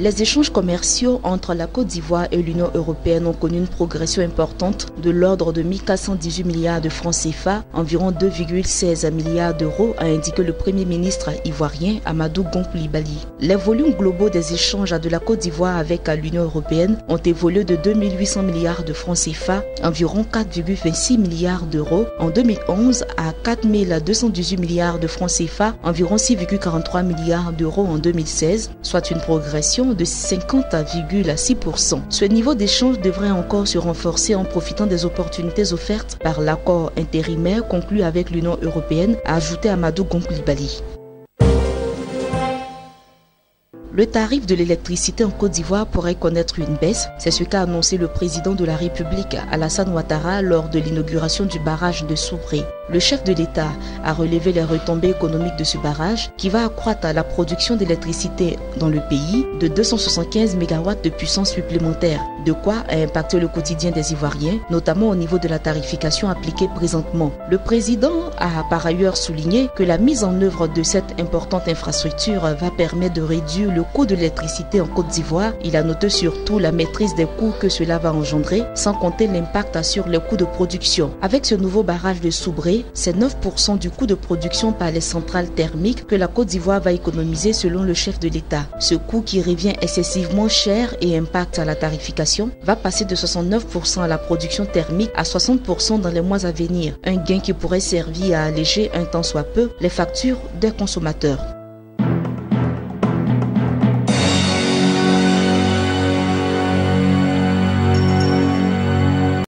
Les échanges commerciaux entre la Côte d'Ivoire et l'Union européenne ont connu une progression importante de l'ordre de 1418 milliards de francs CFA, environ 2,16 milliards d'euros, a indiqué le Premier ministre ivoirien Amadou Gon Coulibaly. Les volumes globaux des échanges de la Côte d'Ivoire avec l'Union européenne ont évolué de 2800 milliards de francs CFA, environ 4,26 milliards d'euros en 2011 à 4218 milliards de francs CFA, environ 6,43 milliards d'euros en 2016, soit une progression de 50,6%. Ce niveau d'échange devrait encore se renforcer en profitant des opportunités offertes par l'accord intérimaire conclu avec l'Union européenne, a ajouté Amadou Gon Coulibaly. Le tarif de l'électricité en Côte d'Ivoire pourrait connaître une baisse. C'est ce qu'a annoncé le président de la République, Alassane Ouattara, lors de l'inauguration du barrage de Soubré. Le chef de l'État a relevé les retombées économiques de ce barrage qui va accroître la production d'électricité dans le pays de 275 MW de puissance supplémentaire, de quoi impacter le quotidien des Ivoiriens, notamment au niveau de la tarification appliquée présentement. Le président a par ailleurs souligné que la mise en œuvre de cette importante infrastructure va permettre de réduire le coût de l'électricité en Côte d'Ivoire. Il a noté surtout la maîtrise des coûts que cela va engendrer, sans compter l'impact sur les coûts de production. Avec ce nouveau barrage de Soubré, c'est 9% du coût de production par les centrales thermiques que la Côte d'Ivoire va économiser selon le chef de l'État. Ce coût qui revient excessivement cher et impacte à la tarification va passer de 69% à la production thermique à 60% dans les mois à venir. Un gain qui pourrait servir à alléger un tant soit peu les factures des consommateurs.